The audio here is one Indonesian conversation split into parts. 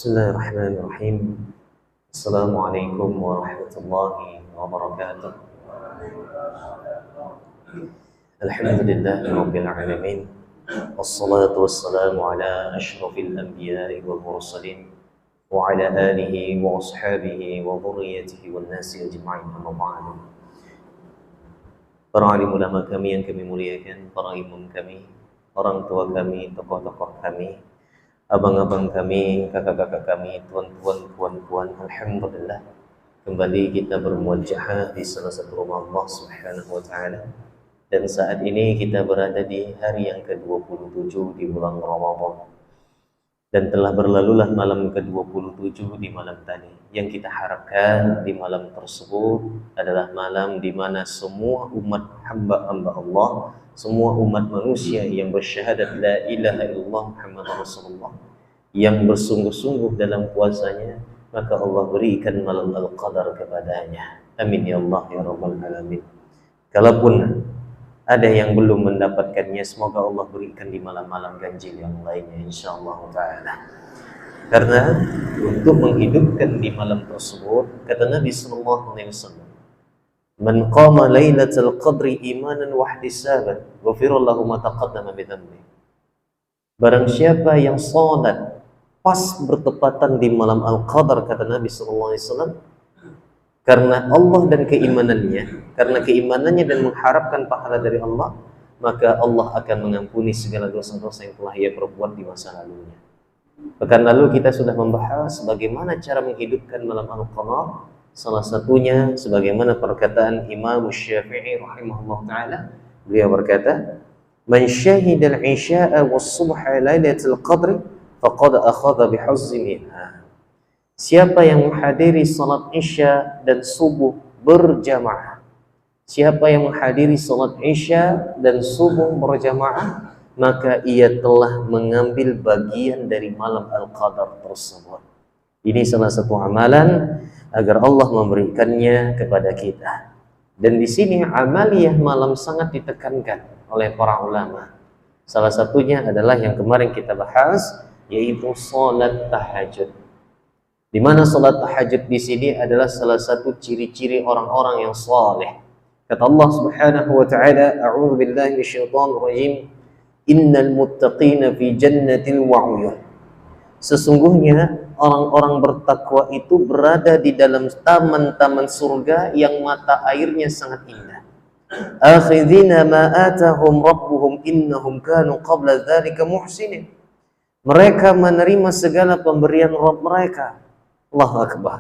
Bismillahirrahmanirrahim. Assalamualaikum warahmatullahi wabarakatuh. Alhamdulillahirabbil alamin. Wassalatu wassalamu ala asyrafil anbiya'i wal mursalin wa ala alihi wa ashabihi wa dhurriyyatihi wan nasi ajma'in. Amma ba'du. Para alim ulama kami yang kami muliakan, para imam kami, orang tua kami, tokoh-tokoh kami, abang-abang kami, kakak-kakak kami, tuan-tuan, puan-puan, alhamdulillah kembali kita bermuajah di salah satu rumah Allah Subhanahu wa taala. Dan saat ini kita berada di hari yang ke-27 di bulan Ramadan. Dan telah berlalulah malam ke-27 di malam tadi. Yang kita harapkan di malam tersebut adalah malam di mana semua umat hamba-hamba Allah, semua umat manusia yang bersyahadat la ilaha illallah Muhammad Rasulullah, yang bersungguh-sungguh dalam puasanya, maka Allah berikan malam al-qadar kepadanya. Amin ya Allah ya rabbal alamin. Kalaupun ada yang belum mendapatkannya, semoga Allah berikan di malam-malam ganjil yang lainnya insyaallah ta'ala. Karena untuk menghidupkan di malam tersebut, kata Nabi sallallahu alaihi wasallam, man qama lailatul qadri imanan wa ihtisaban ghufira lahu ma taqaddama min dhanbi. Barang siapa yang salat pas bertepatan di malam al-qadar, kata Nabi sallallahu alaihi wasallam, karena Allah dan keimanannya, karena keimanannya dan mengharapkan pahala dari Allah, maka Allah akan mengampuni segala dosa-dosa yang telah ia perbuat di masa lalunya. Pekan lalu kita sudah membahas bagaimana cara menghidupkan malam al-qadar. Salah satunya sebagaimana perkataan Imam Syafi'i rahimahullah ta'ala. Beliau berkata, man syahidal isya'a was-subha lailatul qadri faqad akhadha bihazzi minha. Siapa yang menghadiri salat isya dan subuh berjamaah, siapa yang menghadiri salat isya dan subuh berjamaah, maka ia telah mengambil bagian dari malam al-qadar tersebut. Ini salah satu amalan agar Allah memberikannya kepada kita. Dan di sini amaliyah malam sangat ditekankan oleh para ulama. Salah satunya adalah yang kemarin kita bahas, yaitu salat tahajud. Di mana salat tahajud di sini adalah salah satu ciri-ciri orang-orang yang saleh. Kata Allah Subhanahu wa taala, a'udzu billahi minasyaitonir rajim, innal muttaqina fi jannatin wa 'uyun. Sesungguhnya orang-orang bertakwa itu berada di dalam taman-taman surga yang mata airnya sangat indah. Akhidhina ma atahum rabbuhum innahum kanu qabla dzalika muhsinin. Mereka menerima segala pemberian Rabb mereka. Allahu Akbar.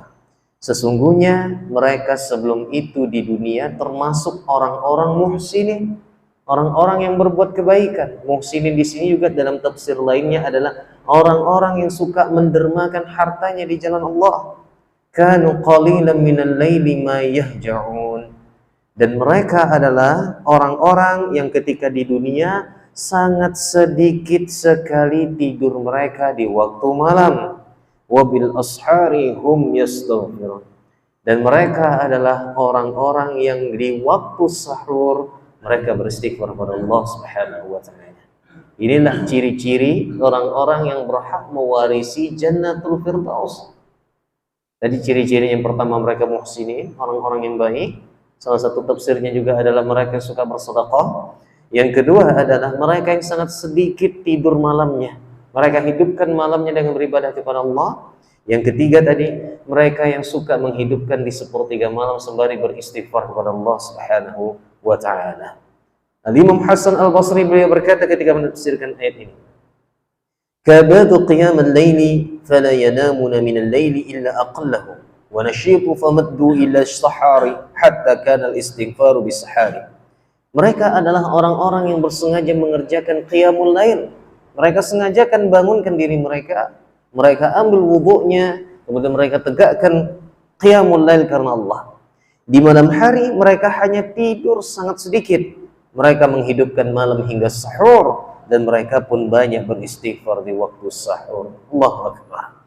Sesungguhnya mereka sebelum itu di dunia termasuk orang-orang muhsinin, orang-orang yang berbuat kebaikan. Muhsinin di sini juga dalam tafsir lainnya adalah orang-orang yang suka mendermakan hartanya di jalan Allah. Kanu qalilan minal laili ma yahja'un. Dan mereka adalah orang-orang yang ketika di dunia sangat sedikit sekali tidur mereka di waktu malam. Wabil ashari hum yastaghfirun. Dan mereka adalah orang-orang yang di waktu sahur mereka beristighfar kepada Allah Subhanahu wa taala. Inilah ciri-ciri orang-orang yang berhak mewarisi Jannatul Firdaus. Jadi ciri-ciri yang pertama, mereka muhsinin, orang-orang yang baik. Salah satu tafsirnya juga adalah mereka suka bersedekah. Yang kedua adalah mereka yang sangat sedikit tidur malamnya. Mereka hidupkan malamnya dengan beribadah kepada Allah. Yang ketiga tadi, mereka yang suka menghidupkan di sepertiga malam sembari beristighfar kepada Allah Subhanahu wa ta'ala. Al-Imam Hasan Al-Basri beliau berkata ketika menafsirkan ayat ini, kabadu qiyam al-layli fala yanamuna min al-layli illa aqallahu wa nashitu famaddu ila as-sahari hatta kana al-istighfaru bis-sahari. Mereka adalah orang-orang yang bersengaja mengerjakan qiyamul lail. Mereka sengajakan bangunkan diri mereka, mereka ambil wudunya, kemudian mereka tegakkan qiyamul lail karena Allah. Di malam hari mereka hanya tidur sangat sedikit. Mereka menghidupkan malam hingga sahur, dan mereka pun banyak beristighfar di waktu sahur. Allahu Akbar.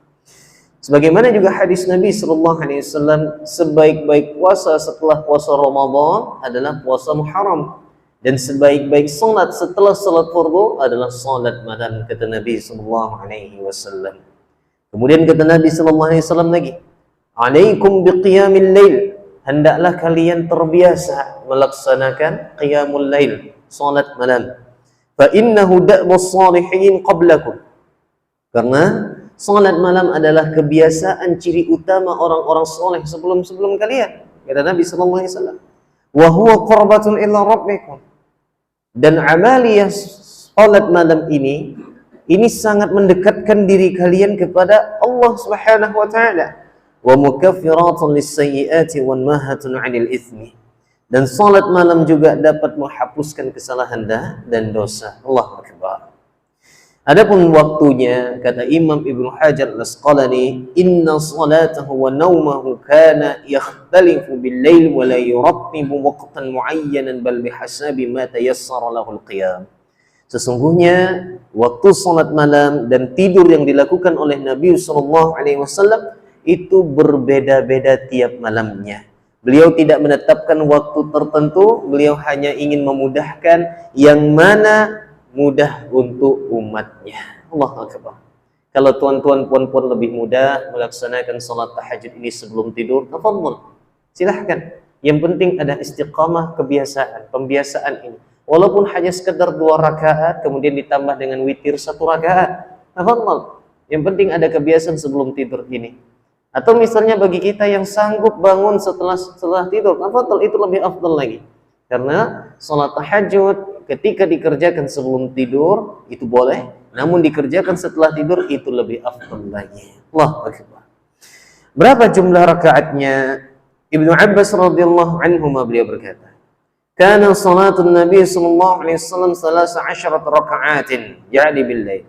Sebagaimana juga hadis Nabi sallallahu alaihi wasallam, sebaik-baik puasa setelah puasa Ramadan adalah puasa Muharram. Dan sebaik-baik salat setelah salat fardu adalah salat malam, kata Nabi sallallahu alaihi wasallam. Kemudian kata Nabi sallallahu alaihi wasallam lagi, "Alaikum biqiyamil lail." Hendaklah kalian terbiasa melaksanakan qiyamul lail, salat malam. Fa innahu da'bus salihin qablakum. Karena salat malam adalah kebiasaan ciri utama orang-orang soleh sebelum kalian. Kata Nabi sallallahu alaihi wasallam, "Wa huwa qurbatun ila rabbikum." Dan amaliyah salat malam ini sangat mendekatkan diri kalian kepada Allah Subhanahu wa taala. Wa mukaffiratun lis-sayyi'ati wa mahatun 'anil itsmi. Dan salat malam juga dapat menghapuskan kesalahan dan dosa. Allahu akbar. Adapun waktunya, kata Imam Ibnu Hajar Al-Asqalani, "Inna salatahu wa naumahu kana yakhtalifu bil-lail wa la yurattibu waqtan muayyanan bal bihasabi ma tayassara lahu al-qiyam." Sesungguhnya waktu salat malam dan tidur yang dilakukan oleh Nabi sallallahu alaihi wasallam itu berbeda-beda tiap malamnya. Beliau tidak menetapkan waktu tertentu, beliau hanya ingin memudahkan yang mana mudah untuk umatnya. Allahu akbar. Kalau tuan-tuan puan-puan lebih mudah melaksanakan salat tahajud ini sebelum tidur, tafadhol. Silahkan. Yang penting ada istiqamah pembiasaan ini. Walaupun hanya sekedar 2 rakaat kemudian ditambah dengan witir 1 rakaat. Tafadhol. Yang penting ada kebiasaan sebelum tidur ini. Atau misalnya bagi kita yang sanggup bangun setelah tidur, tafadhol, itu lebih afdal lagi. Karena salat tahajud ketika dikerjakan sebelum tidur itu boleh, namun dikerjakan setelah tidur itu lebih afdal lagi. Allahu akbar. Berapa jumlah rakaatnya? Ibnu Abbas radhiyallahu anhuma beliau berkata, "Kana salatun Nabi sallallahu alaihi wasallam 13 raka'atin jadi bil-lail."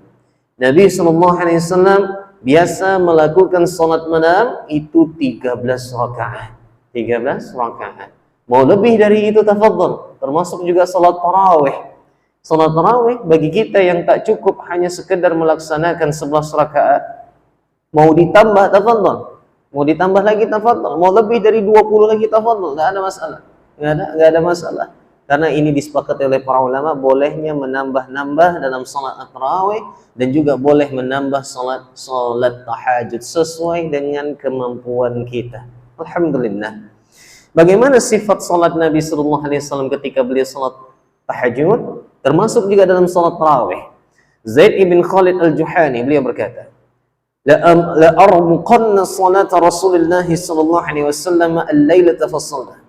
Nabi sallallahu alaihi wasallam biasa melakukan salat malam itu 13 rakaat. 13 rakaat. Mau lebih dari itu tafadhol, termasuk juga salat tarawih. Salat tarawih bagi kita yang tak cukup hanya sekedar melaksanakan 11 rakaat, mau ditambah tafadhol. Mau ditambah lagi tafadhol, mau lebih dari 20 lagi tafadhol, enggak ada masalah. Enggak ada masalah. Karena ini disepakati oleh para ulama bolehnya menambah-nambah dalam salat tarawih dan juga boleh menambah salat tahajud sesuai dengan kemampuan kita. Alhamdulillah. Bagaimana sifat salat Nabi sallallahu alaihi wasallam ketika beliau salat tahajud? Termasuk juga dalam salat tarawih. Zaid ibn Khalid al-Juhani beliau berkata, "La armuqanna salata Rasulullah sallallahu alaihi wasallam al-lailata fa-shalah."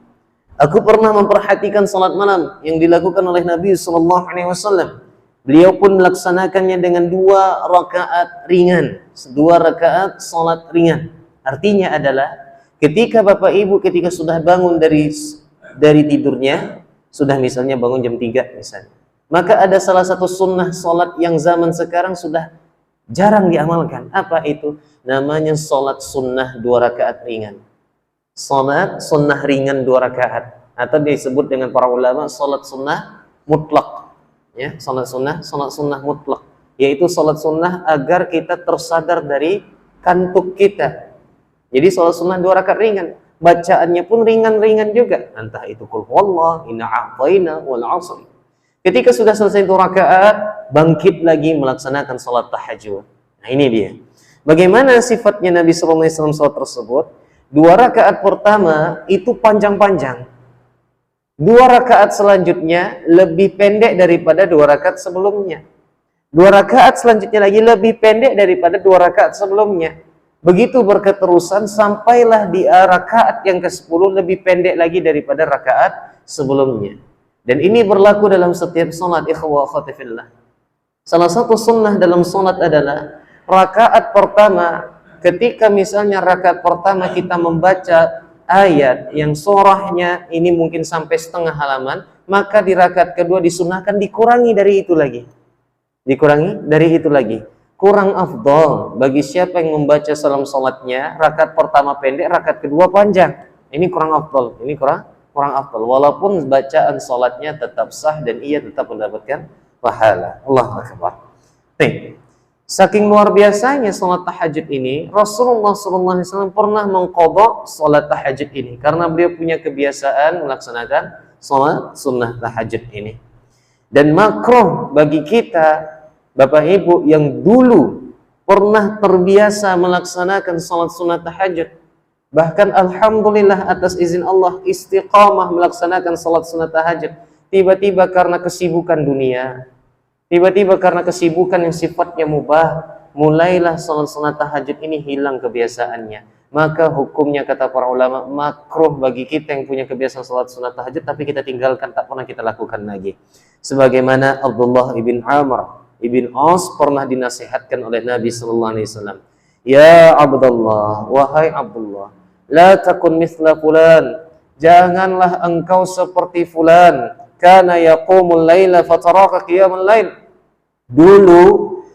Aku pernah memperhatikan salat malam yang dilakukan oleh Nabi sallallahu alaihi wasallam. Beliau pun melaksanakannya dengan 2 rakaat ringan, 2 rakaat salat ringan. Artinya adalah ketika Bapak Ibu ketika sudah bangun dari tidurnya, sudah misalnya bangun jam 3 misalnya, maka ada salah satu sunnah salat yang zaman sekarang sudah jarang diamalkan. Apa itu? Namanya salat sunnah 2 rakaat ringan. Salat sunnah ringan 2 rakaat, atau disebut dengan para ulama salat sunnah mutlak. Ya, salat sunnah mutlak, yaitu salat sunnah agar kita tersadar dari kantuk kita. Jadi salat sunnah 2 rakaat ringan, bacaannya pun ringan-ringan juga, entah itu qul huwallah, inna a'thaina wal 'asr. Ketika sudah selesai 2 rakaat, bangkit lagi melaksanakan salat tahajud. Nah, ini dia. Bagaimana sifatnya Nabi sallallahu alaihi wasallam salat tersebut? 2 rakaat pertama itu panjang-panjang. 2 rakaat selanjutnya lebih pendek daripada 2 rakaat sebelumnya. 2 rakaat selanjutnya lagi lebih pendek daripada 2 rakaat sebelumnya. Begitu berketerusan sampailah di rakaat yang ke-10 lebih pendek lagi daripada rakaat sebelumnya. Dan ini berlaku dalam setiap salat, ikhwah akhwati fillah. Salah satu sunnah dalam salat adalah rakaat pertama, ketika misalnya rakaat pertama kita membaca ayat yang surahnya ini mungkin sampai setengah halaman, maka di rakaat kedua disunahkan dikurangi dari itu lagi. Dikurangi dari itu lagi. Kurang afdol bagi siapa yang membaca salam salatnya, rakaat pertama pendek, rakaat kedua panjang. Ini kurang afdol. Ini kurang afdol. Walaupun bacaan salatnya tetap sah dan ia tetap mendapatkan pahala. Allahu akbar. Nih. Saking luar biasanya salat tahajud ini, Rasulullah SAW pernah mengqadha salat tahajud ini karena beliau punya kebiasaan melaksanakan salat sunnah tahajud ini. Dan makruh bagi kita, Bapak Ibu yang dulu pernah terbiasa melaksanakan salat sunat tahajud. Bahkan alhamdulillah atas izin Allah istiqamah melaksanakan salat sunat tahajud. Tiba-tiba karena kesibukan dunia, tiba-tiba karena kesibukan yang sifatnya mubah, mulailah salat sunat tahajud ini hilang kebiasaannya. Maka hukumnya kata para ulama makruh bagi kita yang punya kebiasaan salat sunat tahajud tapi kita tinggalkan, tak pernah kita lakukan lagi. Sebagaimana Abdullah ibn Amr ibn As pernah dinasihatkan oleh Nabi sallallahu alaihi wasallam. Ya Abdullah, wahai Abdullah, la takun mithla fulan, janganlah engkau seperti fulan, kana yaqumul laila fataraka qiyamul lail. Dulu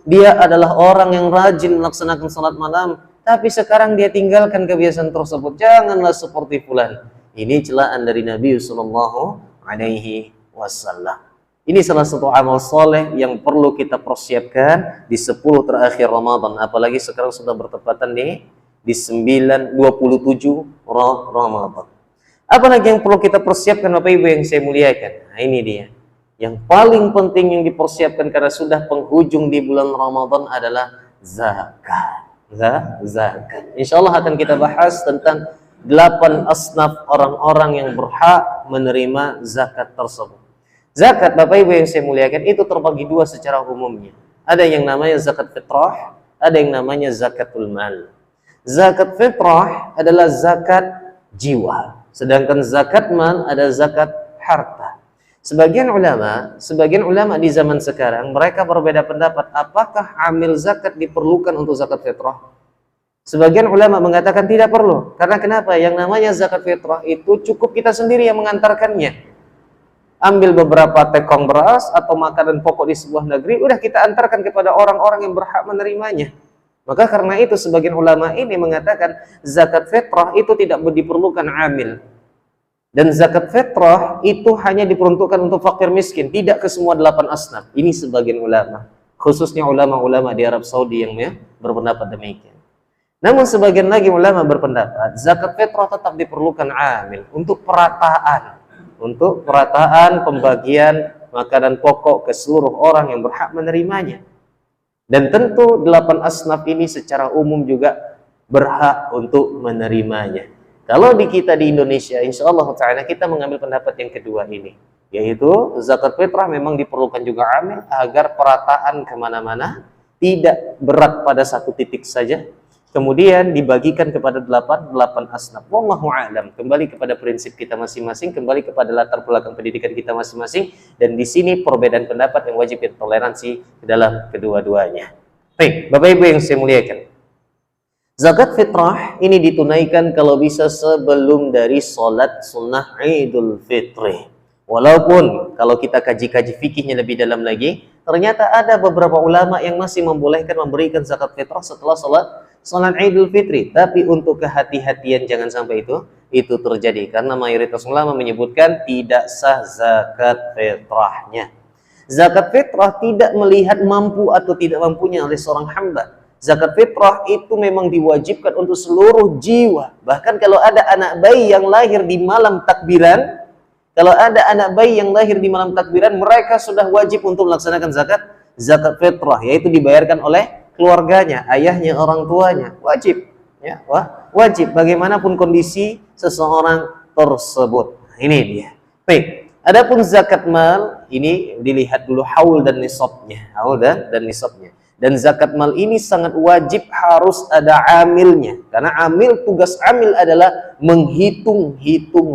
dia adalah orang yang rajin melaksanakan salat malam, tapi sekarang dia tinggalkan kebiasaan tersebut. Janganlah seperti fulan. Ini celaan dari Nabi sallallahu alaihi wasallam. Ini salah satu amal soleh yang perlu kita persiapkan di 10 terakhir Ramadan. Apalagi sekarang sudah bertepatan di 27 Ramadan. Apalagi yang perlu kita persiapkan Bapak Ibu yang saya muliakan. Nah, ini dia. Yang paling penting yang dipersiapkan karena sudah penghujung di bulan Ramadan adalah zakat. Zakat. Insya Allah akan kita bahas tentang 8 asnaf orang-orang yang berhak menerima zakat tersebut. Zakat Bapak Ibu yang saya muliakan itu terbagi dua secara umumnya. Ada yang namanya zakat fitrah, ada yang namanya zakatul mal. Zakat fitrah adalah zakat jiwa, sedangkan zakat mal ada zakat harta. Sebagian ulama di zaman sekarang mereka berbeda pendapat apakah amil zakat diperlukan untuk zakat fitrah. Sebagian ulama mengatakan tidak perlu. Karena kenapa? Yang namanya zakat fitrah itu cukup kita sendiri yang mengantarkannya. Ambil beberapa tekong beras atau makanan pokok di sebuah negeri, udah kita antarkan kepada orang-orang yang berhak menerimanya. Maka karena itu sebagian ulama ini mengatakan zakat fitrah itu tidak diperlukan amil. Dan zakat fitrah itu hanya diperuntukkan untuk fakir miskin, tidak ke semua 8 asnaf. Ini sebagian ulama, khususnya ulama-ulama di Arab Saudi yang berpendapat demikian. Namun sebagian lagi ulama berpendapat zakat fitrah tetap diperlukan amil untuk perataan. Untuk perataan pembagian makanan pokok ke seluruh orang yang berhak menerimanya. Dan tentu 8 asnaf ini secara umum juga berhak untuk menerimanya. Kalau di kita di Indonesia, insya Allah ta'ala kita mengambil pendapat yang kedua ini, yaitu zakat fitrah memang diperlukan juga amil agar perataan kemana-mana, tidak berat pada satu titik saja, kemudian dibagikan kepada 8 asnaf. Wallahu a'lam. Kembali kepada prinsip kita masing-masing, kembali kepada latar belakang pendidikan kita masing-masing, dan di sini perbedaan pendapat yang wajib kita toleransi dalam kedua-duanya. Baik, Bapak Ibu yang saya muliakan. Zakat fitrah ini ditunaikan kalau bisa sebelum dari sholat sunnah Idul Fitri. Walaupun kalau kita kaji-kaji fikihnya lebih dalam lagi, ternyata ada beberapa ulama yang masih membolehkan memberikan zakat fitrah setelah sholat Idul Fitri. Tapi untuk kehati-hatian jangan sampai itu terjadi, karena mayoritas ulama menyebutkan tidak sah zakat fitrahnya. Zakat fitrah tidak melihat mampu atau tidak mampunya oleh seorang hamba. Zakat fitrah itu memang diwajibkan untuk seluruh jiwa. Bahkan kalau ada anak bayi yang lahir di malam takbiran, mereka sudah wajib untuk melaksanakan zakat fitrah, yaitu dibayarkan oleh keluarganya, ayahnya, orang tuanya, wajib, ya, wajib bagaimanapun kondisi seseorang tersebut. Ini dia. Baik. Adapun zakat mal ini dilihat dulu haul dan nisabnya, Dan zakat mal ini sangat wajib harus ada amilnya. Karena tugas amil adalah menghitung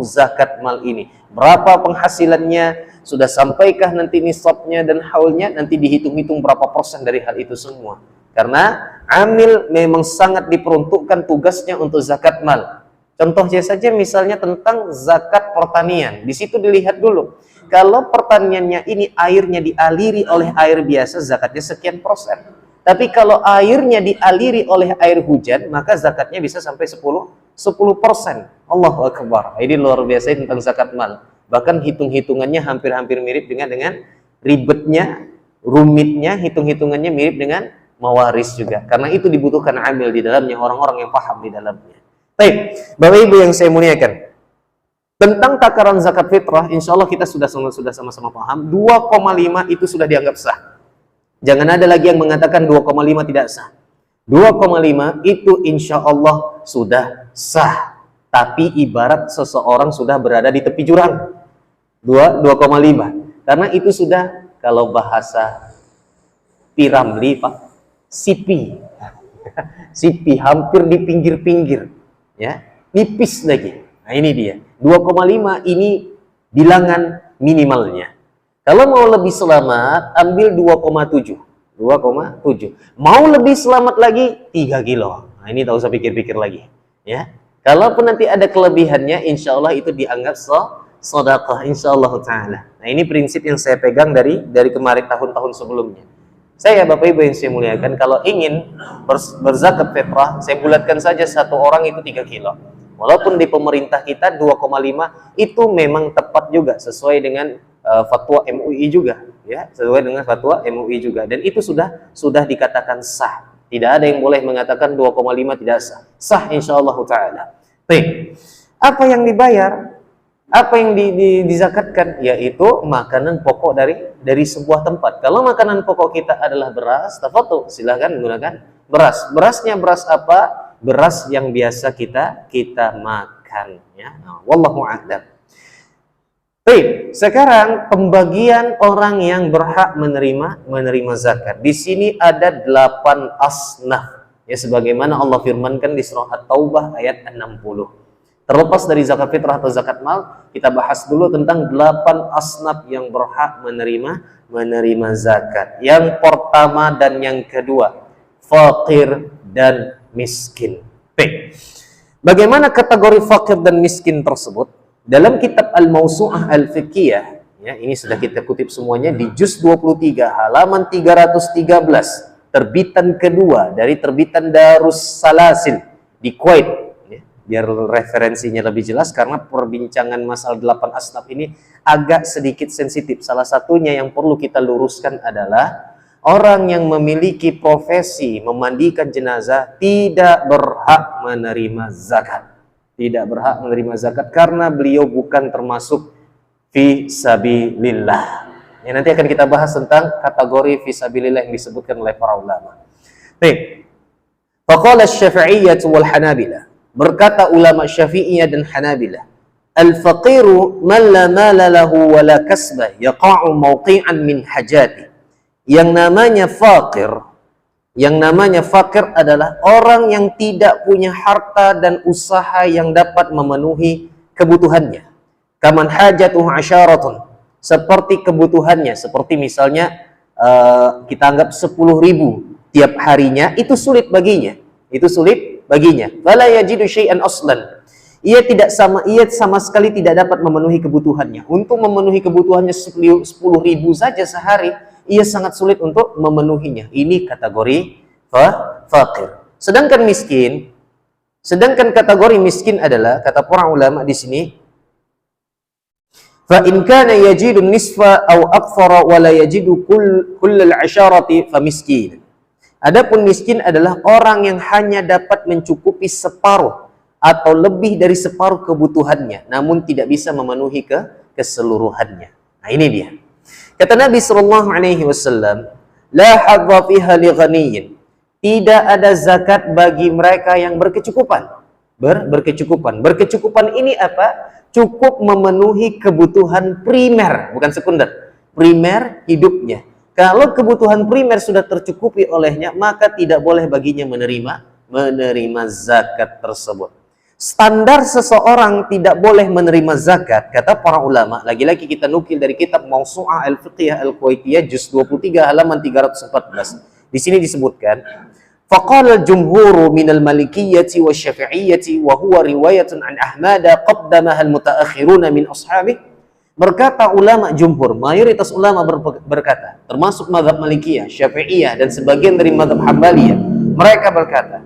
zakat mal ini. Berapa penghasilannya, sudah sampaikah nanti nisabnya dan haulnya, nanti dihitung-hitung berapa persen dari hal itu semua. Karena amil memang sangat diperuntukkan tugasnya untuk zakat mal. Contohnya saja misalnya tentang zakat pertanian. Di situ dilihat dulu. Kalau pertaniannya ini airnya dialiri oleh air biasa, zakatnya sekian persen. Tapi kalau airnya dialiri oleh air hujan, maka zakatnya bisa sampai 10%. Allahu Akbar. Ini luar biasa tentang zakat mal. Bahkan hitung-hitungannya hampir-hampir mirip dengan ribetnya, rumitnya, hitung-hitungannya mirip dengan mawaris juga. Karena itu dibutuhkan amil di dalamnya, orang-orang yang paham di dalamnya. Baik, Bapak Ibu yang saya muliakan. Tentang takaran zakat fitrah, insya Allah kita sudah sama-sama paham. 2,5 itu sudah dianggap sah. Jangan ada lagi yang mengatakan 2,5 tidak sah. 2,5 itu insya Allah sudah sah. Tapi ibarat seseorang sudah berada di tepi jurang. 2,5. Karena itu sudah, kalau bahasa Piramli, Pak, sipi. Sipi, hampir di pinggir-pinggir. Ya, nipis lagi. Nah ini dia. 2,5 ini bilangan minimalnya. Kalau mau lebih selamat, ambil 2,7. 2,7. Mau lebih selamat lagi 3 kilo. Nah, ini tak usah pikir-pikir lagi. Ya. Kalaupun nanti ada kelebihannya, insya Allah itu dianggap sedekah, insya Allah Ta'ala. Nah, ini prinsip yang saya pegang dari kemarin tahun-tahun sebelumnya. Saya, Bapak Ibu yang saya muliakan, kalau ingin berzakat fitrah, saya bulatkan saja satu orang itu 3 kilo. Walaupun di pemerintah kita 2,5 itu memang tepat juga, sesuai dengan fatwa MUI juga, ya, sesuai dengan fatwa MUI juga, dan itu sudah dikatakan sah. Tidak ada yang boleh mengatakan 2,5 tidak sah. Sah insyaallah taala. Baik. Apa yang dibayar? Apa yang dizakatkan? Yaitu makanan pokok dari sebuah tempat. Kalau makanan pokok kita adalah beras, tafadhol, silakan gunakan beras. Berasnya beras apa? Beras yang biasa kita makan, ya. Nah, wallahu a'lam. Baik, sekarang pembagian orang yang berhak menerima zakat. Di sini ada 8 asnaf. Ya, sebagaimana Allah firmankan di surah At-Taubah ayat 60. Terlepas dari zakat fitrah atau zakat mal, kita bahas dulu tentang 8 asnaf yang berhak menerima zakat. Yang pertama dan yang kedua, fakir dan miskin. Baik. Bagaimana kategori fakir dan miskin tersebut? Dalam kitab Al-Mawsu'ah Al-Fiqhiyah, ya, ini sudah kita kutip semuanya di juz 23 halaman 313, terbitan kedua dari terbitan Darus Salasil di Kuwait, ya, biar referensinya lebih jelas karena perbincangan masalah 8 asnaf ini agak sedikit sensitif. Salah satunya yang perlu kita luruskan adalah orang yang memiliki profesi memandikan jenazah tidak berhak menerima zakat. Tidak berhak menerima zakat karena beliau bukan termasuk fi sabilillah. Ya, nanti akan kita bahas tentang kategori fi sabilillah yang disebutkan oleh para ulama. Baik. Faqala Asy-Syafi'iyyah wal Hanabilah. Berkata ulama Syafi'iyah dan Hanabilah, al-faqiru man la mala lahu wa la kasba yaqa'u mawqi'an min hajati. Yang namanya fakir adalah orang yang tidak punya harta dan usaha yang dapat memenuhi kebutuhannya. Kaman hajatuhu asyaratun, seperti kebutuhannya, seperti misalnya kita anggap 10.000 tiap harinya, itu sulit baginya. Fala yajidu syai'an aslan. Ia sama sekali tidak dapat memenuhi kebutuhannya. Untuk memenuhi kebutuhannya 10.000 saja sehari, ia sangat sulit untuk memenuhinya. Ini kategori fakir. Sedangkan kategori miskin adalah, kata para ulama di sini, fa in kana yajidu nisfa aw akthara wa la yajidu kullal asharati fa miskin. Adapun miskin adalah orang yang hanya dapat mencukupi separuh atau lebih dari separuh kebutuhannya, namun tidak bisa memenuhi keseluruhannya. Nah, ini dia. Kata Nabi SAW, la hadza fiha li ghaniyin. Tidak ada zakat bagi mereka yang berkecukupan. Berkecukupan ini apa? Cukup memenuhi kebutuhan primer, bukan sekunder. Primer hidupnya. Kalau kebutuhan primer sudah tercukupi olehnya, maka tidak boleh baginya menerima zakat tersebut. Standar seseorang tidak boleh menerima zakat, kata para ulama, lagi-lagi kita nukil dari kitab Mawsu'ah Al-Fiqhiyah Al-Kuwaitiyah juz 23 halaman 314. Di sini disebutkan, faqala al-jumhuru minal malikiyyati wasyafi'iyyati wa huwa riwayatun an Ahmada qaddamaha al-mutaakhiruna min ashabih. Berkata ulama jumhur, mayoritas ulama berkata, termasuk mazhab Malikiyah, Syafi'iyah dan sebagian dari mazhab Hambaliyah, mereka berkata,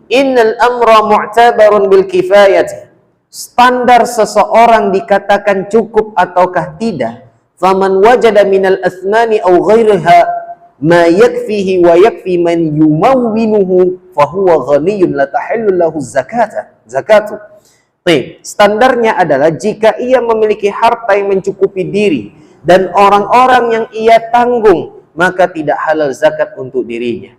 innal amra mu'tabarun bil kifayati. Standar seseorang dikatakan cukup ataukah tidak. Faman wajada minal athmani aw ghairiha ma yakfihi wa yakfi man yumawwinuhu fahuwa ghaniyun la tahillu lahu zakatu. Standarnya adalah jika ia memiliki harta yang mencukupi diri dan orang-orang yang ia tanggung, maka tidak halal zakat untuk dirinya.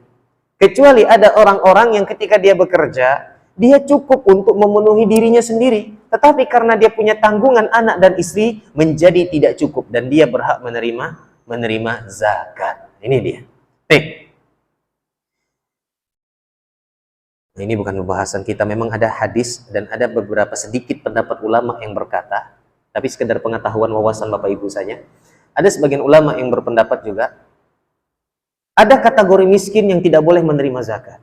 Kecuali ada orang-orang yang ketika dia bekerja, dia cukup untuk memenuhi dirinya sendiri. Tetapi karena dia punya tanggungan anak dan istri, menjadi tidak cukup. Dan dia berhak menerima zakat. Ini dia. Nah, ini bukan pembahasan kita. Memang ada hadis dan ada beberapa sedikit pendapat ulama yang berkata, tapi sekedar pengetahuan wawasan Bapak Ibu saja. Ada sebagian ulama yang berpendapat juga, ada kategori miskin yang tidak boleh menerima zakat.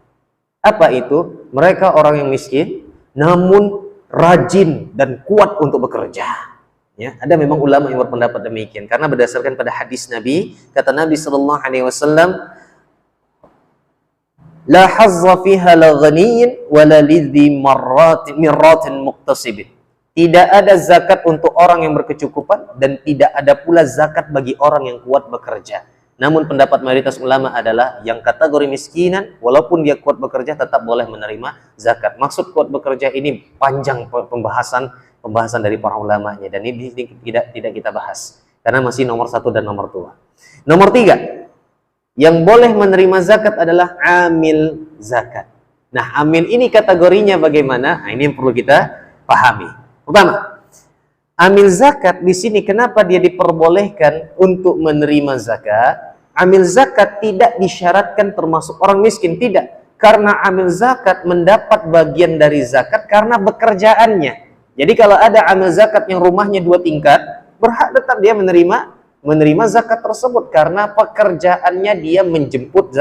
Apa itu? Mereka orang yang miskin, namun rajin dan kuat untuk bekerja. Ya, ada memang ulama yang berpendapat demikian, karena berdasarkan pada hadis Nabi, kata Nabi Shallallahu Alaihi Wasallam, la hazza fiha la ghaniyin wa la lidhi mirratin muqtasibin. Tidak ada zakat untuk orang yang berkecukupan dan tidak ada pula zakat bagi orang yang kuat bekerja. Namun pendapat mayoritas ulama adalah yang kategori miskinan, walaupun dia kuat bekerja tetap boleh menerima zakat. Maksud kuat bekerja ini panjang pembahasan dari para ulamanya, dan ini tidak kita bahas karena masih nomor 1 dan nomor 2. Nomor 3, yang boleh menerima zakat adalah amil zakat. Nah, amil ini kategorinya bagaimana? Nah, ini yang perlu kita pahami. Pertama, amil zakat di sini kenapa dia diperbolehkan untuk menerima zakat? Amil zakat tidak disyaratkan termasuk orang miskin, tidak. Karena amil zakat mendapat bagian dari zakat karena bekerjaannya. Jadi kalau ada amil zakat yang rumahnya 2 tingkat, berhak tetap dia menerima zakat tersebut karena pekerjaannya dia menjemput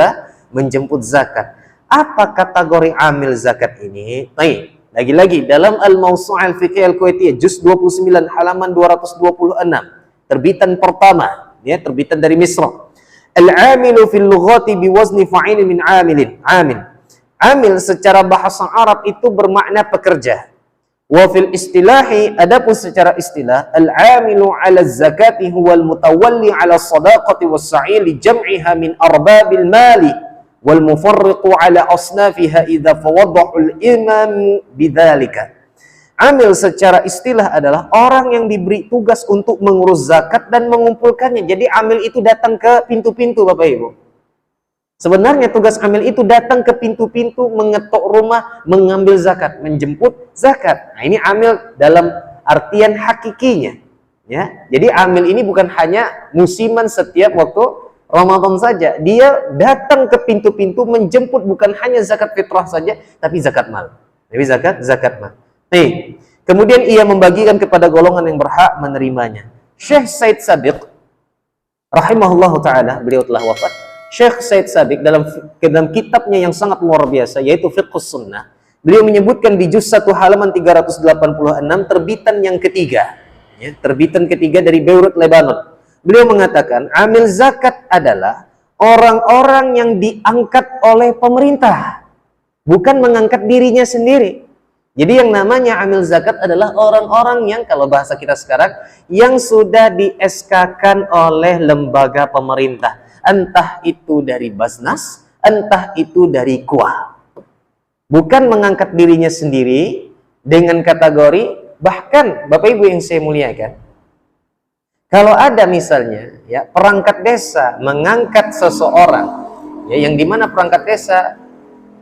zakat. Apa kategori amil zakat ini? Baik. Lagi-lagi dalam Al-Mawsu' Al-Fiqh Al-Kuwaitiyah juz 29 halaman 226, terbitan pertama, ya, terbitan dari Misra. Al-amilu fil lughati biwazni fa'il min amilin. Amil secara bahasa Arab itu bermakna pekerja. Wa fil istilahi, adapun secara istilah, al-amilu 'ala zakati huwal mutawalli 'ala sadaqati was-sa'i li jam'iha min arbabil mali wal mufarriqu ala asnafiha idza fawaddahu al-imam bidzalika. Amil secara istilah adalah orang yang diberi tugas untuk mengurus zakat dan mengumpulkannya. Jadi amil itu datang ke pintu-pintu, Bapak Ibu. Sebenarnya tugas amil itu datang ke pintu-pintu, mengetok rumah, mengambil zakat, menjemput zakat. Nah, ini amil dalam artian hakikinya, ya. Jadi amil ini bukan hanya musiman setiap waktu Ramadan saja, dia datang ke pintu-pintu menjemput bukan hanya zakat fitrah saja, tapi zakat mal. Jadi zakat mal. Nih, kemudian ia membagikan kepada golongan yang berhak menerimanya. Syekh Said Sabiq rahimahullahu taala, beliau telah wafat. Syekh Said Sabiq dalam kitabnya yang sangat luar biasa, yaitu Fiqhus Sunnah, beliau menyebutkan di juz 1 halaman 386, terbitan yang ketiga, ya, terbitan ketiga dari Beirut, Lebanon. Beliau mengatakan, amil zakat adalah orang-orang yang diangkat oleh pemerintah, bukan mengangkat dirinya sendiri. Jadi yang namanya amil zakat adalah orang-orang yang, kalau bahasa kita sekarang, yang sudah di-SK-kan oleh lembaga pemerintah. Entah itu dari Basnas, entah itu dari KUA. Bukan mengangkat dirinya sendiri dengan kategori, bahkan Bapak Ibu yang saya muliakan, kalau ada misalnya, ya, perangkat desa mengangkat seseorang, ya, yang dimana perangkat desa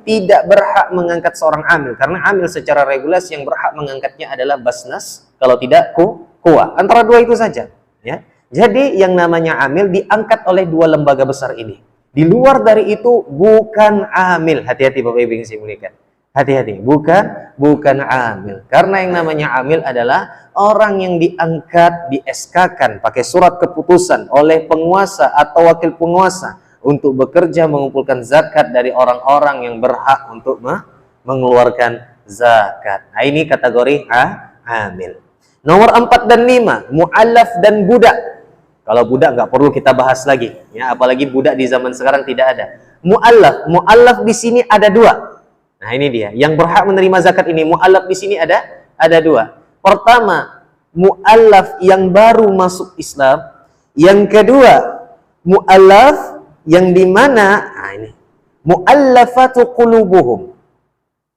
tidak berhak mengangkat seorang amil, karena amil secara regulasi yang berhak mengangkatnya adalah Basnas, kalau tidak KUA. Antara dua itu saja, ya. Jadi yang namanya amil diangkat oleh 2 lembaga besar ini. Di luar dari itu bukan amil. Hati-hati Bapak Ibu yang saya muliakan. Hati-hati, bukan amil. Karena yang namanya amil adalah orang yang diangkat, di-SK-kan pakai surat keputusan oleh penguasa atau wakil penguasa untuk bekerja mengumpulkan zakat dari orang-orang yang berhak untuk mengeluarkan zakat. Nah, ini kategori amil. Nomor 4 dan 5, mu'allaf dan budak. Kalau budak nggak perlu kita bahas lagi, ya, apalagi budak di zaman sekarang tidak ada. Mu'allaf di sini ada 2. Nah, ini dia. Yang berhak menerima zakat ini, mu'allaf di sini ada 2. Pertama, mu'allaf yang baru masuk Islam. Yang kedua, mu'allaf yang dimana, nah ini, mu'allafatu qulubuhum.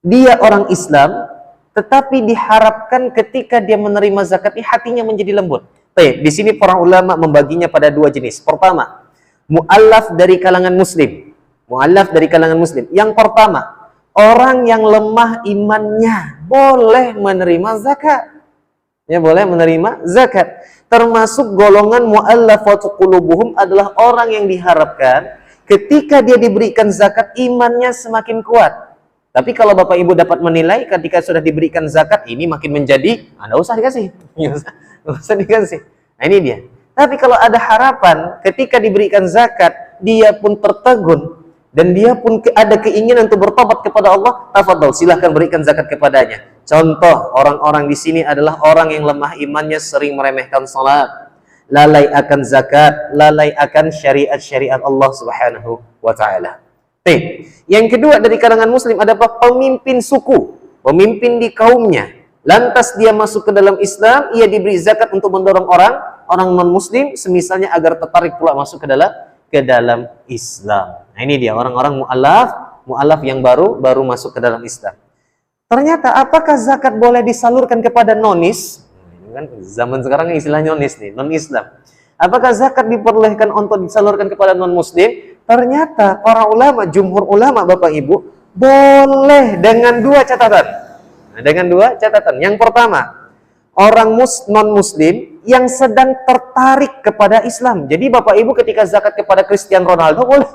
Dia orang Islam, tetapi diharapkan ketika dia menerima zakat ini hatinya menjadi lembut. Baik, di sini para ulama membaginya pada 2 jenis. Pertama, mu'allaf dari kalangan muslim. Mu'allaf dari kalangan muslim. Yang pertama, orang yang lemah imannya boleh menerima zakat. Ya, boleh menerima zakat. Termasuk golongan mu'allafatu qulubuhum adalah orang yang diharapkan ketika dia diberikan zakat imannya semakin kuat. Tapi kalau Bapak Ibu dapat menilai ketika sudah diberikan zakat ini makin menjadi, Anda usah dikasih. Nggak usah dikasih. Nah, ini dia. Tapi kalau ada harapan ketika diberikan zakat, dia pun tertegun dan dia pun ada keinginan untuk bertobat kepada Allah, tafadhol, silahkan berikan zakat kepadanya. Contoh orang-orang di sini adalah orang yang lemah imannya, sering meremehkan salat, lalai akan zakat, lalai akan syariat-syariat Allah Subhanahu wa taala. Yang kedua dari kalangan muslim adalah pemimpin suku, pemimpin di kaumnya. Lantas dia masuk ke dalam Islam, ia diberi zakat untuk mendorong orang non-muslim semisalnya agar tertarik pula masuk ke dalam Islam. Nah, ini dia orang-orang mu'allaf yang baru masuk ke dalam Islam. Ternyata apakah zakat boleh disalurkan kepada nonis? Ini kan zaman sekarang istilahnya nonis nih, non-Islam. Apakah zakat diperbolehkan untuk disalurkan kepada non-muslim? Ternyata para ulama, jumhur ulama Bapak Ibu, boleh dengan dua catatan. Nah, dengan dua catatan. Yang pertama, orang non-muslim yang sedang tertarik kepada Islam. Jadi Bapak Ibu ketika zakat kepada Cristiano Ronaldo boleh.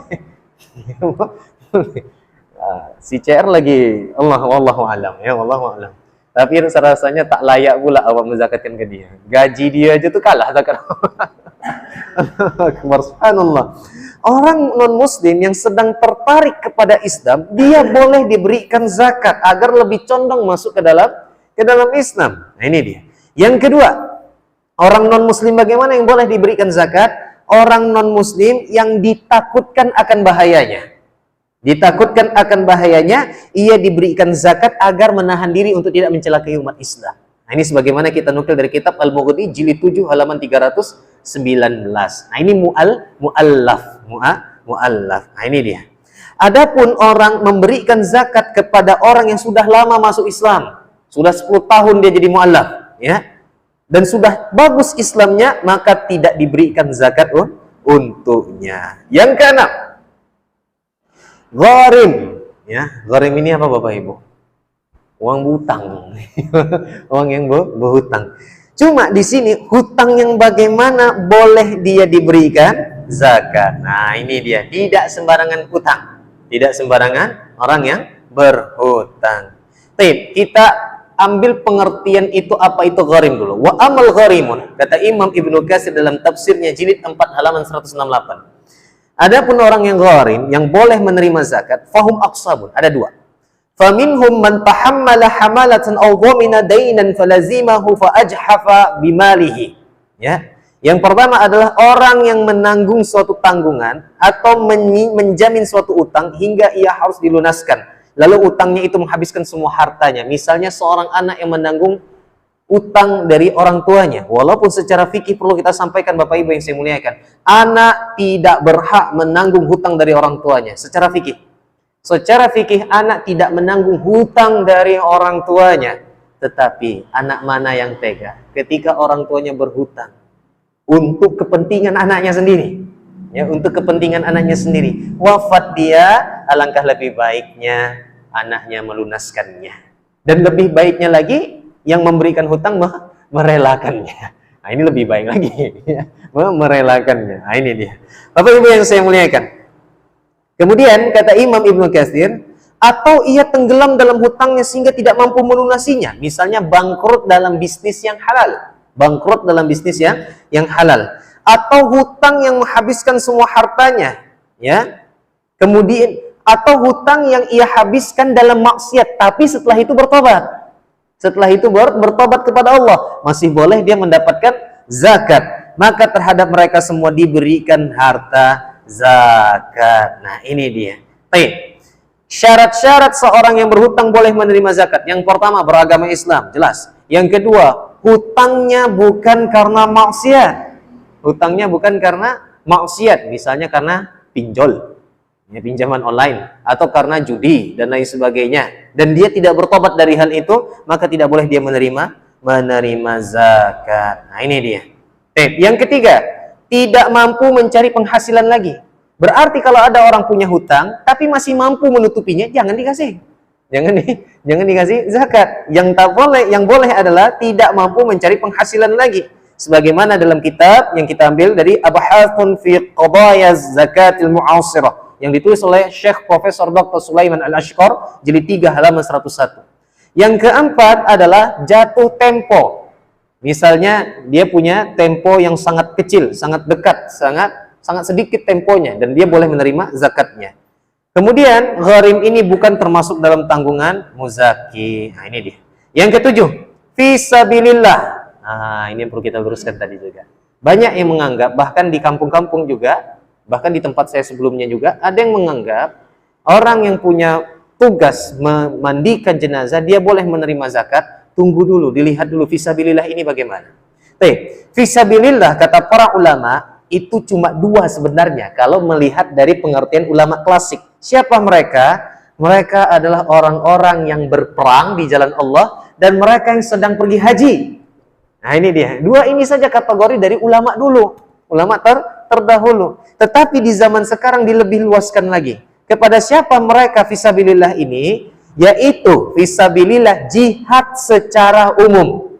Si CR lagi wallahu alam ya, wallahu alam. Tapi rasanya tak layak pula awak menzakatkan ke dia. Gaji dia aja tuh kalah zakat. Subhanallah. Orang non-muslim yang sedang tertarik kepada Islam, dia boleh diberikan zakat agar lebih condong masuk ke dalam Islam. Nah, ini dia. Yang kedua, orang non-muslim bagaimana yang boleh diberikan zakat? Orang non-muslim yang ditakutkan akan bahayanya. Ditakutkan akan bahayanya, ia diberikan zakat agar menahan diri untuk tidak mencelakai umat Islam. Nah, ini sebagaimana kita nukil dari kitab Al-Mughni jilid 7 halaman 319. Nah, ini mu'allaf. Nah, ini dia. Adapun orang memberikan zakat kepada orang yang sudah lama masuk Islam, sudah 10 tahun dia jadi mu'allaf, ya, dan sudah bagus Islamnya, maka tidak diberikan zakat untuknya. Yang keenam, gharim. Ya, gharim ini apa Bapak Ibu? Uang hutang. Uang yang berhutang. Cuma di sini hutang yang bagaimana boleh dia diberikan zakat. Nah, ini dia. Tidak sembarangan hutang. Tidak sembarangan orang yang berhutang. Kita ambil pengertian itu apa itu gharim dulu. Wa amal gharimun, kata Imam Ibnu Katsir dalam tafsirnya jilid 4 halaman 168. Adapun orang yang gharim yang boleh menerima zakat, fahum aqsabun, ada dua. Faminhum man tahammala hamalatan aw dhamina dainan falazimahu fa ajhafa bimalihi. Ya. Yang pertama adalah orang yang menanggung suatu tanggungan atau menjamin suatu utang hingga ia harus dilunaskan. Lalu utangnya itu menghabiskan semua hartanya. Misalnya seorang anak yang menanggung utang dari orang tuanya. Walaupun secara fikih perlu kita sampaikan Bapak Ibu yang saya muliakan, anak tidak berhak menanggung hutang dari orang tuanya secara fikih. Secara fikih anak tidak menanggung hutang dari orang tuanya. Tetapi anak mana yang tega ketika orang tuanya berhutang untuk kepentingan anaknya sendiri? Ya, untuk kepentingan anaknya sendiri. Wafat dia, alangkah lebih baiknya anaknya melunaskannya. Dan lebih baiknya lagi yang memberikan hutang merelakannya. Nah, ini lebih baik lagi. Merelakannya. Nah, ini dia. Bapak Ibu yang saya muliakan. Kemudian kata Imam Ibnu Katsir, atau ia tenggelam dalam hutangnya sehingga tidak mampu melunasinya. Misalnya bangkrut dalam bisnis yang halal. Bangkrut dalam bisnis yang halal. Atau hutang yang menghabiskan semua hartanya. Ya. Kemudian, atau hutang yang ia habiskan dalam maksiat. Tapi setelah itu bertobat. Setelah itu bertobat kepada Allah. Masih boleh dia mendapatkan zakat. Maka terhadap mereka semua diberikan harta zakat. Nah, ini dia. Baik. Syarat-syarat seorang yang berhutang boleh menerima zakat. Yang pertama, beragama Islam, jelas. Yang kedua, hutangnya bukan karena maksiat. Hutangnya bukan karena maksiat, misalnya karena pinjol, ya, pinjaman online, atau karena judi dan lain sebagainya. Dan dia tidak bertobat dari hal itu, maka tidak boleh dia menerima zakat. Nah, ini dia. Yang ketiga, tidak mampu mencari penghasilan lagi. Berarti kalau ada orang punya hutang tapi masih mampu menutupinya, jangan dikasih. Jangan dikasih zakat. Yang tak boleh, yang boleh adalah tidak mampu mencari penghasilan lagi. Sebagaimana dalam kitab yang kita ambil dari Abhathun fi Qadaya Zakatil Mu'asirah yang ditulis oleh Syekh Profesor Dr. Sulaiman Al-Ashqar, jilid 3 halaman 101. Yang keempat adalah jatuh tempo. Misalnya dia punya tempo yang sangat kecil, sangat dekat, sangat sedikit temponya dan dia boleh menerima zakatnya. Kemudian gharim ini bukan termasuk dalam tanggungan muzaki. Nah, ini dia. Yang ketujuh, fisabilillah. Nah, ini yang perlu kita luruskan tadi juga. Banyak yang menganggap, bahkan di kampung-kampung juga, bahkan di tempat saya sebelumnya juga, ada yang menganggap orang yang punya tugas memandikan jenazah, dia boleh menerima zakat. Tunggu dulu, dilihat dulu fisabilillah ini bagaimana. Fisabilillah kata para ulama itu cuma dua sebenarnya kalau melihat dari pengertian ulama klasik. Siapa mereka? Mereka adalah orang-orang yang berperang di jalan Allah dan mereka yang sedang pergi haji. Nah, ini dia. Dua ini saja kategori dari ulama dulu, ulama terdahulu. Tetapi di zaman sekarang dilebih luaskan lagi. Kepada siapa mereka fisabilillah ini? Yaitu fisabilillah jihad secara umum.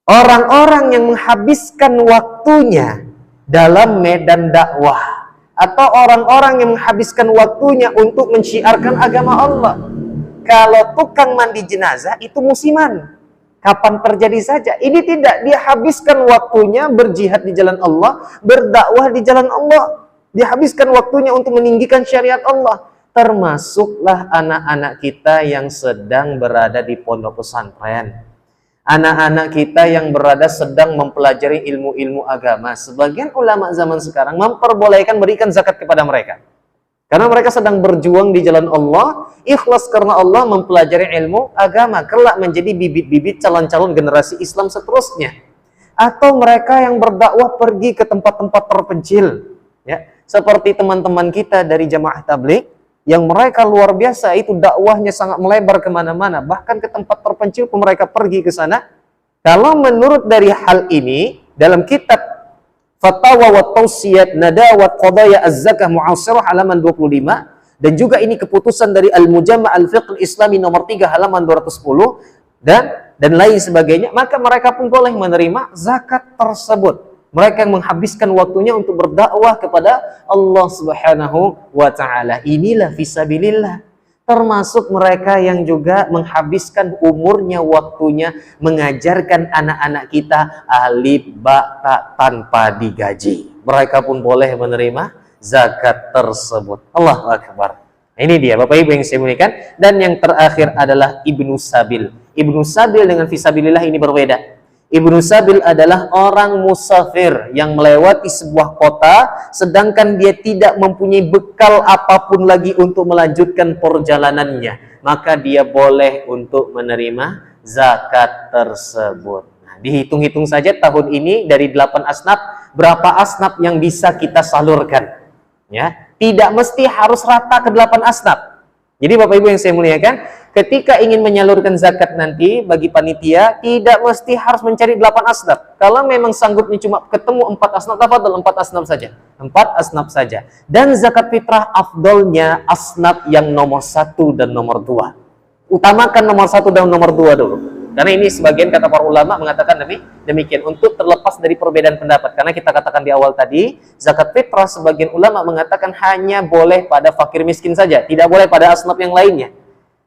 Orang-orang yang menghabiskan waktunya dalam medan dakwah, atau orang-orang yang menghabiskan waktunya untuk menciarkan agama Allah. Kalau tukang mandi jenazah itu musiman, kapan terjadi saja. Ini tidak, dia habiskan waktunya berjihad di jalan Allah, berdakwah di jalan Allah. Dia habiskan waktunya untuk meninggikan syariat Allah. Termasuklah anak-anak kita yang sedang berada di pondok pesantren. Anak-anak kita yang berada sedang mempelajari ilmu-ilmu agama. Sebagian ulama zaman sekarang memperbolehkan berikan zakat kepada mereka. Karena mereka sedang berjuang di jalan Allah, ikhlas karena Allah, mempelajari ilmu agama, kelak menjadi bibit-bibit calon-calon generasi Islam seterusnya. Atau mereka yang berdakwah pergi ke tempat-tempat terpencil, ya, seperti teman-teman kita dari jamaah tabligh, yang mereka luar biasa, itu dakwahnya sangat melebar kemana-mana, bahkan ke tempat terpencil pun mereka pergi ke sana. Kalau menurut dari hal ini, dalam kitab Fatawa wa Tausiyat Nada wa Qadaya Az-Zakah Mu'asirah halaman 25, dan juga ini keputusan dari Al-Mujamma' Al-Fiqh Al-Islami nomor 3 halaman 210, dan lain sebagainya, maka mereka pun boleh menerima zakat tersebut. Mereka yang menghabiskan waktunya untuk berdakwah kepada Allah Subhanahu wa ta'ala. Inilah fisabilillah. Termasuk mereka yang juga menghabiskan umurnya, waktunya mengajarkan anak-anak kita alif ba ta tanpa digaji. Mereka pun boleh menerima zakat tersebut. Allahu Akbar. Ini dia Bapak Ibu yang saya muliakan. Dan yang terakhir adalah Ibnu Sabil. Ibnu Sabil dengan fisabilillah ini berbeda. Ibnu Sabil adalah orang musafir yang melewati sebuah kota sedangkan dia tidak mempunyai bekal apapun lagi untuk melanjutkan perjalanannya, maka dia boleh untuk menerima zakat tersebut. Nah, dihitung-hitung saja tahun ini dari 8 asnaf, berapa asnaf yang bisa kita salurkan, ya. Tidak mesti harus rata ke 8 asnaf. Jadi Bapak Ibu yang saya muliakan, ketika ingin menyalurkan zakat nanti bagi panitia, tidak mesti harus mencari 8 asnaf. Kalau memang sanggupnya cuma ketemu 4 asnaf, tafadhol 4 asnaf saja. 4 asnaf saja. Dan zakat fitrah afdolnya asnaf yang nomor 1 dan nomor 2. Utamakan nomor 1 dan nomor 2 dulu. Karena ini sebagian kata para ulama mengatakan demikian, untuk terlepas dari perbedaan pendapat. Karena kita katakan di awal tadi, zakat fitrah sebagian ulama mengatakan hanya boleh pada fakir miskin saja, tidak boleh pada asnaf yang lainnya.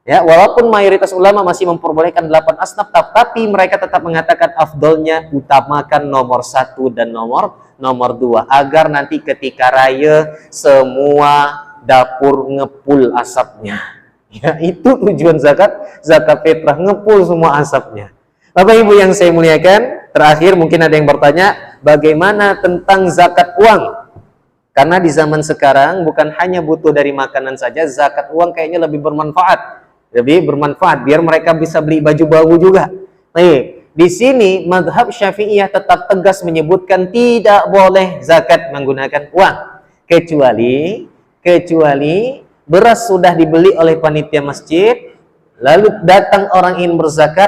Ya, walaupun mayoritas ulama masih memperbolehkan 8 asnaf, tapi mereka tetap mengatakan afdolnya utamakan nomor 1 dan nomor 2, agar nanti ketika raya semua dapur ngepul asapnya. Ya, itu tujuan zakat fitrah, ngepul semua asapnya. Bapak Ibu yang saya muliakan, terakhir mungkin ada yang bertanya, bagaimana tentang zakat uang? Karena di zaman sekarang bukan hanya butuh dari makanan saja, zakat uang kayaknya lebih bermanfaat. Biar mereka bisa beli baju baru juga. Baik, di sini mazhab Syafi'iyah tetap tegas menyebutkan tidak boleh zakat menggunakan uang, kecuali beras sudah dibeli oleh panitia masjid, lalu datang orang ingin berzakat,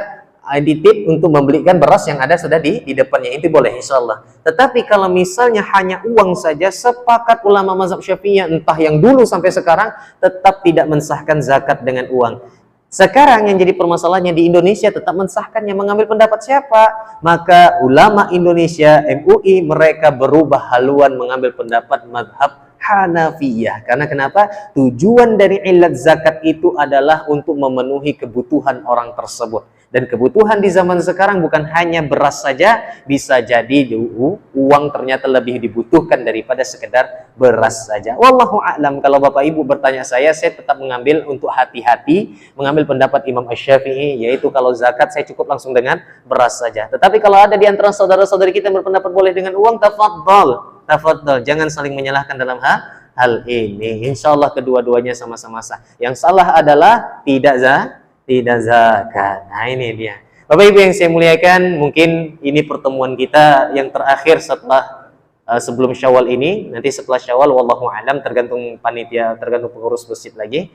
aditif untuk membelikan beras yang ada sudah di depannya, itu boleh insyaallah. Tetapi kalau misalnya hanya uang saja, sepakat ulama mazhab Syafi'iyah entah yang dulu sampai sekarang tetap tidak mensahkan zakat dengan uang. Sekarang yang jadi permasalahannya di Indonesia tetap mensahkannya, mengambil pendapat siapa? Maka ulama Indonesia MUI mereka berubah haluan mengambil pendapat mazhab Hanafiyah. Karena kenapa? Tujuan dari ilat zakat itu adalah untuk memenuhi kebutuhan orang tersebut. Dan kebutuhan di zaman sekarang bukan hanya beras saja, bisa jadi uang ternyata lebih dibutuhkan daripada sekedar beras saja. Wallahu a'lam. Kalau Bapak Ibu bertanya saya tetap mengambil untuk hati-hati, mengambil pendapat Imam Asy-Syafi'i, yaitu kalau zakat saya cukup langsung dengan beras saja. Tetapi kalau ada di antara saudara-saudari kita yang berpendapat boleh dengan uang, tafadhol. Tafadhol, jangan saling menyalahkan dalam hal ini. Insya Allah kedua-duanya sama-sama sah. Yang salah adalah tidak zakat. Nah ini dia. Bapak Ibu yang saya muliakan, mungkin ini pertemuan kita yang terakhir setelah sebelum Syawal ini. Nanti setelah Syawal, wallahu alam, tergantung panitia, tergantung pengurus masjid lagi.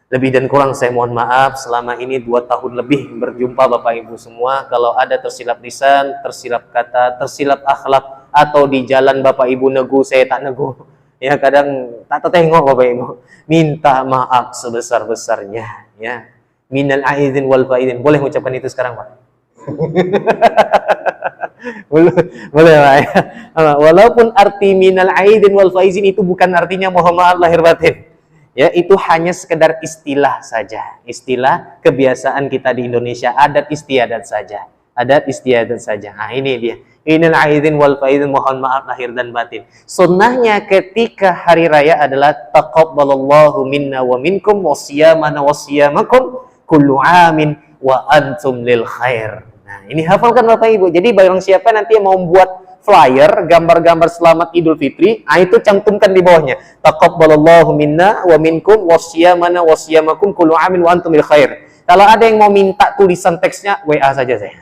Lebih dan kurang saya mohon maaf, selama ini 2 tahun lebih berjumpa Bapak Ibu semua. Kalau ada tersilap lisan, tersilap kata, tersilap akhlak, atau di jalan Bapak Ibu negu, saya tak negu. Ya kadang tak tengok Bapak Ibu. Minta maaf sebesar-besarnya. Ya. Minal aidin wal faidin. Boleh mengucapkan itu sekarang, Pak? boleh Pak ya. Walaupun arti minal aidin wal faizin itu bukan artinya mohon maaf lahir batin. Ya, itu hanya sekedar istilah saja. Istilah kebiasaan kita di Indonesia, adat istiadat saja. Adat istiadat saja. Nah, ini dia. Minal aidin wal faizin, mohon maaf lahir dan batin. Sunnahnya ketika hari raya adalah taqabbalallahu minna wa minkum wa siyamana wa siyamakum kullu amin wa antum lil khair. Nah, ini hafalkan Bapak Ibu. Jadi barang siapa nanti yang mau buat flyer, gambar-gambar selamat Idul Fitri, itu cantumkan di bawahnya. Taqabbalallahu minna wa minkum wa siyamana wa siyamakum kullu amin wa antum lil khair. Kalau ada yang mau minta tulisan teksnya, WA saja saya.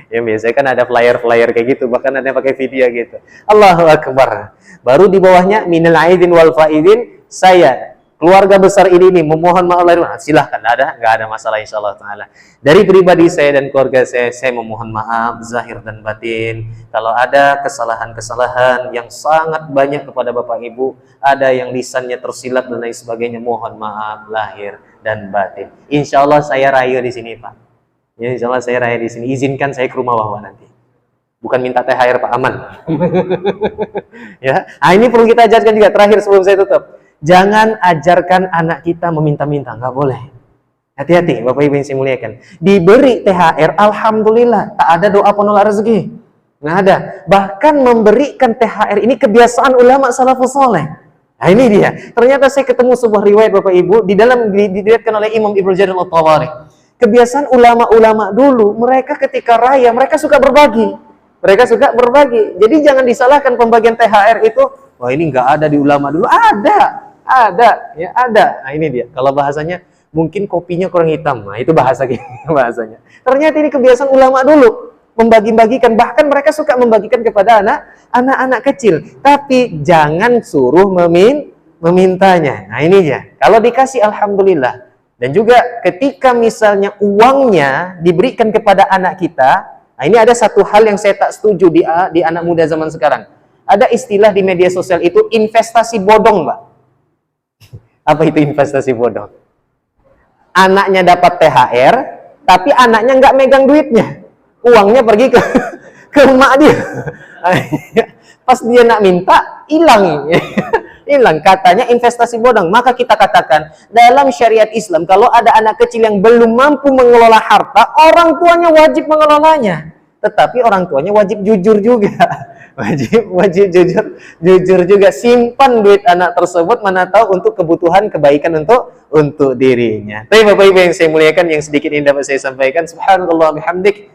Ya biasanya kan ada flyer-flyer kayak gitu, bahkan ada yang pakai video gitu. Allahu Akbar. Baru di bawahnya minal aidin wal faidin, saya keluarga besar ini memohon maaf lahir batin. Silahkan, nggak ada masalah insyaallah taala. Dari pribadi saya dan keluarga saya memohon maaf zahir dan batin. Kalau ada kesalahan-kesalahan yang sangat banyak kepada Bapak Ibu, ada yang lisannya tersilap dan lain sebagainya, mohon maaf lahir dan batin. Insyaallah saya rayu di sini, Pak. Ya, insyaallah saya rayu di sini. Izinkan saya ke rumah Bapak nanti. Bukan minta THR, Pak, aman. Ya, nah, ini perlu kita ajarkan juga terakhir sebelum saya tutup. Jangan ajarkan anak kita meminta-minta, nggak boleh. Hati-hati, Bapak Ibu yang saya muliakan. Diberi THR, alhamdulillah, tak ada doa penolak rezeki. Nggak ada. Bahkan memberikan THR ini kebiasaan ulama salafus saleh. Nah ini dia. Ternyata saya ketemu sebuah riwayat Bapak Ibu di dalam diriwayatkan oleh Imam Ibnu Jarir At-Tabari. Kebiasaan ulama-ulama dulu, mereka ketika raya, mereka suka berbagi. Mereka suka berbagi. Jadi jangan disalahkan pembagian THR itu. Wah ini nggak ada di ulama dulu. Ada, ya ada. Nah ini dia. Kalau bahasanya mungkin kopinya kurang hitam. Nah itu bahasanya. Ternyata ini kebiasaan ulama dulu, membagi-bagikan. Bahkan mereka suka membagikan kepada anak-anak kecil. Tapi jangan suruh memintanya. Nah ini dia. Kalau dikasih alhamdulillah. Dan juga ketika misalnya uangnya diberikan kepada anak kita. Nah ini ada satu hal yang saya tak setuju di anak muda zaman sekarang. Ada istilah di media sosial itu investasi bodong, Mbak. Apa itu investasi bodong? Anaknya dapat THR, tapi anaknya nggak megang duitnya. Uangnya pergi ke emak dia. Pas dia nak minta, hilang. Hilang. Katanya investasi bodong. Maka kita katakan, dalam syariat Islam, kalau ada anak kecil yang belum mampu mengelola harta, orang tuanya wajib mengelolanya. Tetapi orang tuanya wajib jujur juga. Wajib jujur juga, simpan duit anak tersebut, mana tahu untuk kebutuhan kebaikan untuk dirinya. Tapi Bapak Ibu yang saya muliakan, yang sedikit ini dapat saya sampaikan, subhanallah bihamdik.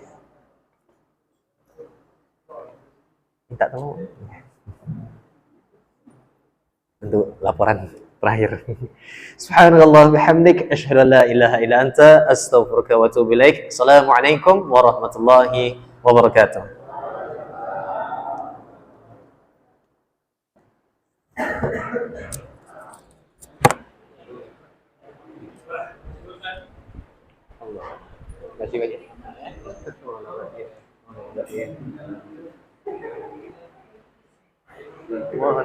Minta tahu untuk laporan terakhir. Subhanallah bihamdik, asyhadu an la ilaha illa anta, astaghfiruka wa atubu ilaik. Assalamualaikum warahmatullahi wabarakatuh. kasih aja. Wah,